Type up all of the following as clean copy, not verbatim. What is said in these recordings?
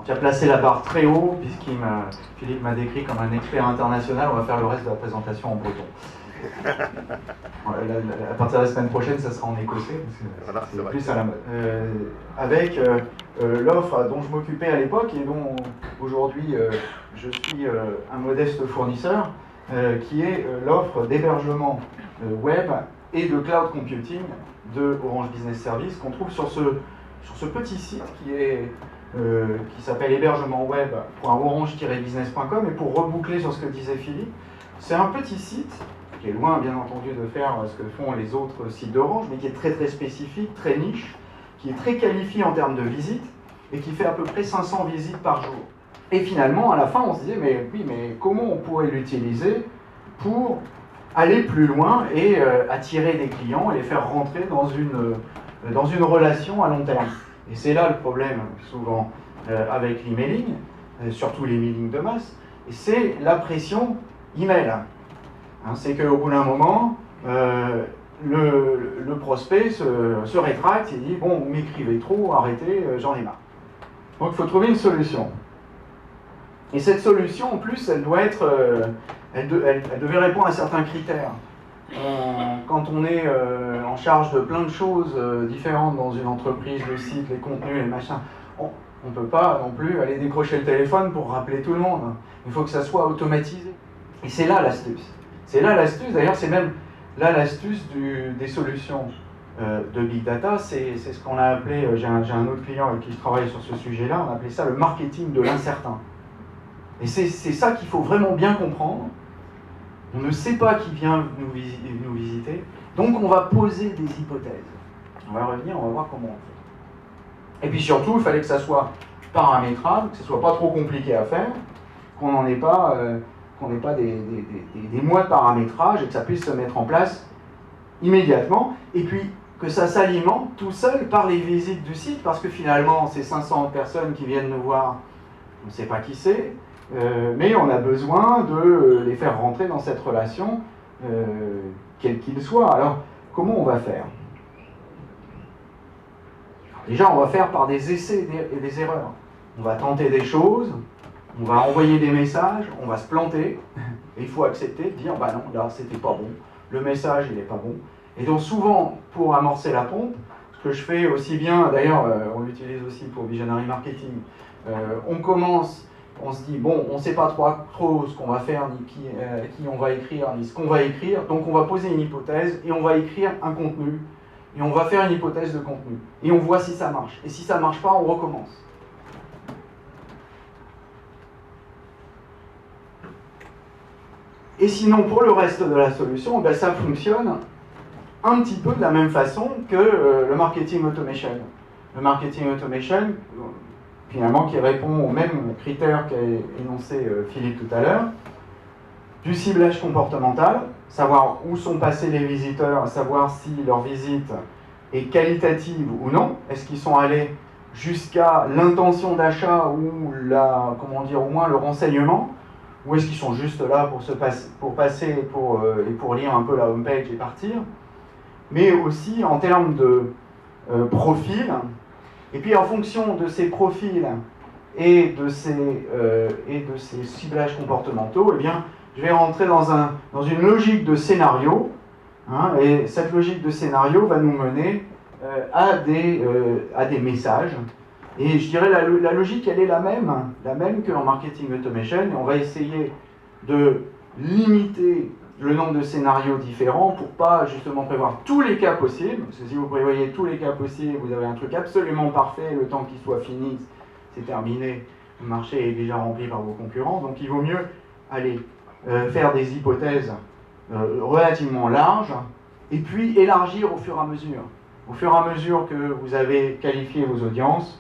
Tu as placé la barre très haut, Philippe m'a décrit comme un expert international. On va faire le reste de la présentation en breton. À partir de la semaine prochaine, ça sera en écossais, parce que c'est plus à la mode. Avec l'offre dont je m'occupais à l'époque et dont aujourd'hui je suis un modeste fournisseur, qui est l'offre d'hébergement web et de cloud computing de Orange Business Service, qu'on trouve sur ce petit site qui s'appelle hébergementweb.orange-business.com. Et pour reboucler sur ce que disait Philippe, c'est un petit site qui est loin bien entendu de faire ce que font les autres sites d'Orange, mais qui est très très spécifique, très niche, qui est très qualifié en termes de visites, et qui fait à peu près 500 visites par jour. Et finalement, à la fin, on se disait, mais comment on pourrait l'utiliser pour aller plus loin et attirer des clients et les faire rentrer dans une relation à long terme. Et c'est là le problème, souvent, avec l'emailing, surtout l'emailing de masse, et c'est la pression email. C'est qu'au bout d'un moment, le prospect se rétracte et dit « Bon, vous m'écrivez trop, arrêtez, j'en ai marre ». Donc il faut trouver une solution. Et cette solution, en plus, elle devait répondre à certains critères. Quand on est en charge de plein de choses différentes dans une entreprise, le site, les contenus, les machins, on ne peut pas non plus aller décrocher le téléphone pour rappeler tout le monde. Il faut que ça soit automatisé. Et c'est là l'astuce. C'est là l'astuce, d'ailleurs c'est même là l'astuce des solutions de Big Data, c'est ce qu'on a appelé, j'ai un autre client avec qui je travaille sur ce sujet-là, on a appelé ça le marketing de l'incertain. Et c'est ça qu'il faut vraiment bien comprendre. On ne sait pas qui vient nous visiter, donc on va poser des hypothèses. On va revenir, on va voir comment on fait. Et puis surtout, il fallait que ça soit paramétrable, que ce ne soit pas trop compliqué à faire, qu'on n'en ait pas... qu'on n'ait pas des mois de paramétrage et que ça puisse se mettre en place immédiatement, et puis que ça s'alimente tout seul par les visites du site, parce que finalement, ces 500 personnes qui viennent nous voir, on ne sait pas qui c'est, mais on a besoin de les faire rentrer dans cette relation, quel qu'il soit. Alors, comment on va faire? Déjà, on va faire par des essais et des erreurs. On va tenter des choses, on va envoyer des messages, on va se planter, et il faut accepter de dire, bah non, là, c'était pas bon, le message, il n'est pas bon. Et donc souvent, pour amorcer la pompe, ce que je fais aussi bien, d'ailleurs, on l'utilise aussi pour Visionary Marketing, on commence, on se dit, bon, on ne sait pas trop ce qu'on va faire, ni qui on va écrire, ni ce qu'on va écrire, donc on va poser une hypothèse, et on va écrire un contenu, et on va faire une hypothèse de contenu, et on voit si ça marche. Et si ça ne marche pas, on recommence. Et sinon, pour le reste de la solution, ben, ça fonctionne un petit peu de la même façon que le marketing automation. Le marketing automation, finalement, qui répond aux mêmes critères qu'a énoncé Philippe tout à l'heure, du ciblage comportemental, savoir où sont passés les visiteurs, savoir si leur visite est qualitative ou non, est-ce qu'ils sont allés jusqu'à l'intention d'achat ou au moins le renseignement, ou est-ce qu'ils sont juste là pour passer et pour lire un peu la homepage et partir, mais aussi en termes de profil, et puis en fonction de ces profils et de ces ciblages comportementaux, eh bien, je vais rentrer dans une logique de scénario, et cette logique de scénario va nous mener à des messages. Et je dirais la logique, elle est la même qu'en marketing automation. Et on va essayer de limiter le nombre de scénarios différents pour pas justement prévoir tous les cas possibles. Parce que si vous prévoyez tous les cas possibles, vous avez un truc absolument parfait, le temps qu'il soit fini, c'est terminé, le marché est déjà rempli par vos concurrents. Donc il vaut mieux aller faire des hypothèses relativement larges et puis élargir au fur et à mesure. Au fur et à mesure que vous avez qualifié vos audiences,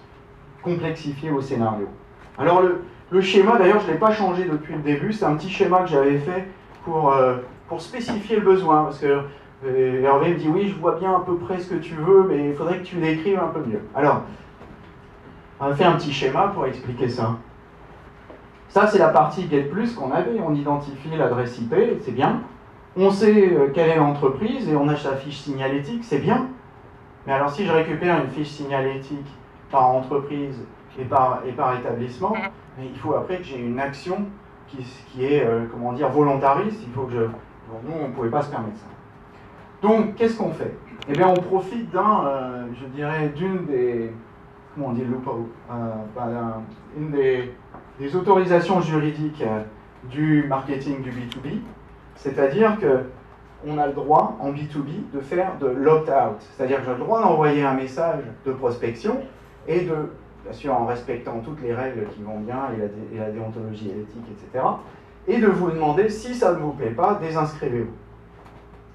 complexifier vos scénarios. Alors le schéma, d'ailleurs, je ne l'ai pas changé depuis le début, c'est un petit schéma que j'avais fait pour spécifier le besoin, parce que Hervé me dit, oui, je vois bien à peu près ce que tu veux, mais il faudrait que tu l'écrives un peu mieux. Alors, on a fait un petit schéma pour expliquer ça. Ça, c'est la partie Get Plus qu'on avait, on identifie l'adresse IP, c'est bien. On sait quelle est l'entreprise et on a sa fiche signalétique, c'est bien. Mais alors si je récupère une fiche signalétique par entreprise et par établissement, mais il faut après que j'ai une action qui est, comment dire, volontariste. Il faut que nous, on ne pouvait pas se permettre ça. Donc, qu'est-ce qu'on fait? Eh bien, on profite je dirais, d'une des, comment on dit, une des autorisations juridiques du marketing du B2B, c'est-à-dire qu'on a le droit en B2B de faire de l'opt-out, c'est-à-dire que j'ai le droit d'envoyer un message de prospection et bien sûr en respectant toutes les règles qui vont bien et la déontologie et l'éthique, etc., et de vous demander si ça ne vous plaît pas, désinscrivez-vous.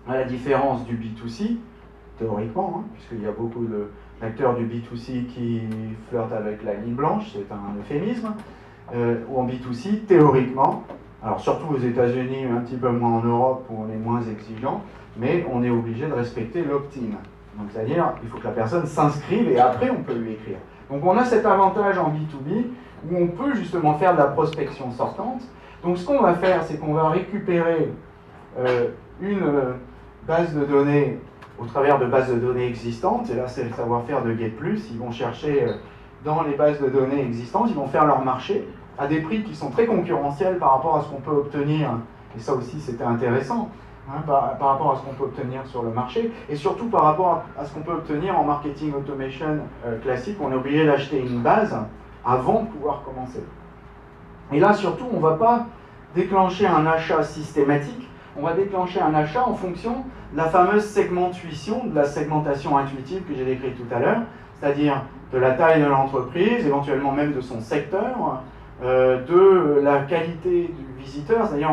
À la différence du B2C, théoriquement, puisqu'il y a beaucoup d'acteurs du B2C qui flirtent avec la ligne blanche, c'est un euphémisme, ou en B2C, théoriquement, alors surtout aux États-Unis, un petit peu moins en Europe où on est moins exigeant, mais on est obligé de respecter l'opt-in. Donc c'est-à-dire, il faut que la personne s'inscrive et après on peut lui écrire. Donc on a cet avantage en B2B où on peut justement faire de la prospection sortante. Donc ce qu'on va faire, c'est qu'on va récupérer une base de données au travers de bases de données existantes, et là c'est le savoir-faire de GetPlus. Ils vont chercher dans les bases de données existantes, ils vont faire leur marché à des prix qui sont très concurrentiels par rapport à ce qu'on peut obtenir, et ça aussi c'était intéressant, par rapport à ce qu'on peut obtenir sur le marché, et surtout par rapport à ce qu'on peut obtenir en marketing automation classique. On est obligé d'acheter une base avant de pouvoir commencer. Et là surtout, on ne va pas déclencher un achat systématique, on va déclencher un achat en fonction de la fameuse segmentation, de la segmentation intuitive que j'ai décrite tout à l'heure, c'est-à-dire de la taille de l'entreprise, éventuellement même de son secteur, de la qualité du visiteur, c'est-à-dire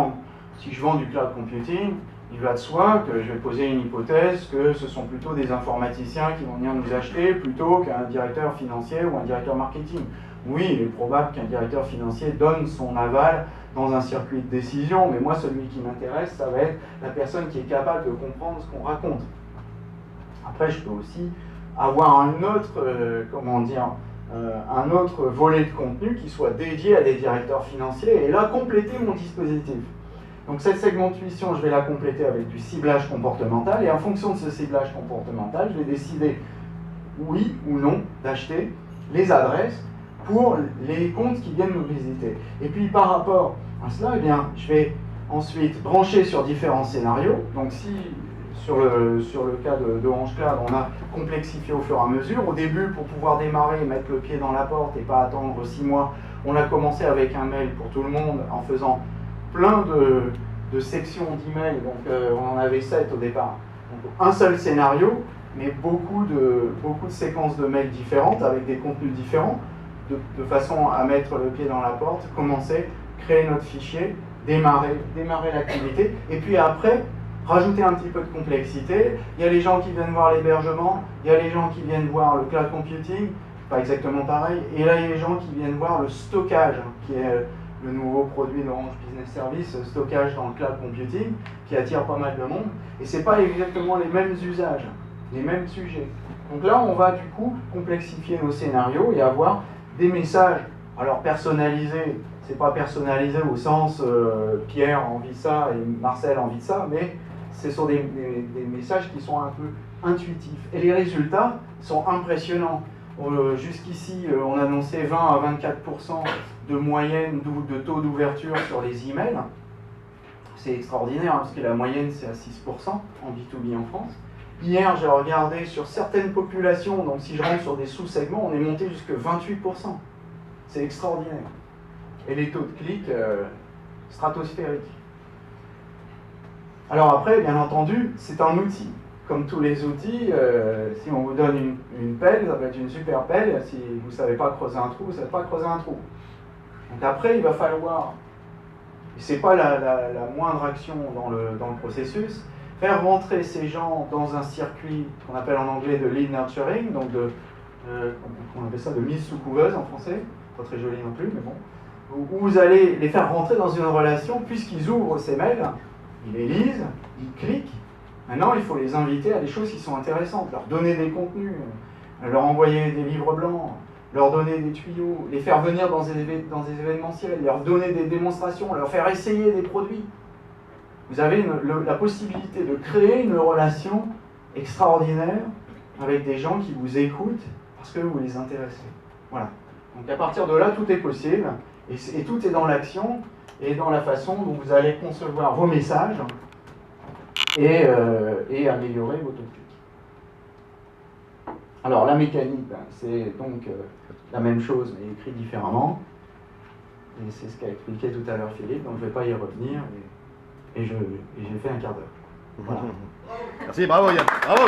si je vends du cloud computing, il va de soi que je vais poser une hypothèse que ce sont plutôt des informaticiens qui vont venir nous acheter plutôt qu'un directeur financier ou un directeur marketing. Oui, il est probable qu'un directeur financier donne son aval dans un circuit de décision, mais moi, celui qui m'intéresse, ça va être la personne qui est capable de comprendre ce qu'on raconte. Après, je peux aussi avoir un autre volet de contenu qui soit dédié à des directeurs financiers et là, compléter mon dispositif. Donc cette segmentation, je vais la compléter avec du ciblage comportemental et en fonction de ce ciblage comportemental, je vais décider oui ou non d'acheter les adresses pour les comptes qui viennent nous visiter. Et puis par rapport à cela, eh bien, je vais ensuite brancher sur différents scénarios. Donc si sur le cas d'Orange Cloud, on a complexifié au fur et à mesure. Au début, pour pouvoir démarrer et mettre le pied dans la porte et pas attendre 6 mois, on a commencé avec un mail pour tout le monde en faisant plein de sections d'emails. Donc on en avait 7 au départ. Donc, un seul scénario, mais beaucoup de séquences de mails différentes avec des contenus différents, de façon à mettre le pied dans la porte, commencer, créer notre fichier, démarrer l'activité, et puis après, rajouter un petit peu de complexité. Il y a les gens qui viennent voir l'hébergement, il y a les gens qui viennent voir le cloud computing, pas exactement pareil, et là il y a les gens qui viennent voir le stockage, qui est le nouveau produit d'Orange Business Service, stockage dans le cloud computing, qui attire pas mal de monde, et c'est pas exactement les mêmes usages, les mêmes sujets. Donc là, on va du coup complexifier nos scénarios et avoir des messages, alors personnalisés, c'est pas personnalisé au sens Pierre a envie de ça et Marcel a envie de ça, mais ce sont des messages qui sont un peu intuitifs. Et les résultats sont impressionnants. Jusqu'ici, on annonçait 20 à 24% de moyenne de taux d'ouverture sur les emails. C'est extraordinaire, parce que la moyenne c'est à 6% en B2B en France. Hier, j'ai regardé sur certaines populations, donc si je rentre sur des sous-segments, on est monté jusqu'à 28%. C'est extraordinaire. Et les taux de clics stratosphériques. Alors après, bien entendu, c'est un outil. Comme tous les outils, si on vous donne une pelle, ça va être une super pelle. Si vous ne savez pas creuser un trou, vous ne savez pas creuser un trou. Donc après, il va falloir, et ce n'est pas la moindre action dans le processus, faire rentrer ces gens dans un circuit qu'on appelle en anglais de lead nurturing, donc on appelle ça de mise sous couveuse en français, pas très joli non plus, mais bon, où vous allez les faire rentrer dans une relation, puisqu'ils ouvrent ces mails, ils les lisent, ils cliquent. Maintenant, il faut les inviter à des choses qui sont intéressantes, leur donner des contenus, leur envoyer des livres blancs, leur donner des tuyaux, les faire venir dans des événementiels, leur donner des démonstrations, leur faire essayer des produits. Vous avez la possibilité de créer une relation extraordinaire avec des gens qui vous écoutent parce que vous les intéressez. Voilà. Donc à partir de là, tout est possible, et tout est dans l'action, et dans la façon dont vous allez concevoir vos messages, et améliorer vos topics. Alors la mécanique, c'est donc la même chose, mais écrit différemment. Et c'est ce qu'a expliqué tout à l'heure Philippe, donc je ne vais pas y revenir, et j'ai fait un quart d'heure. Voilà. Merci, bravo Yann, bravo.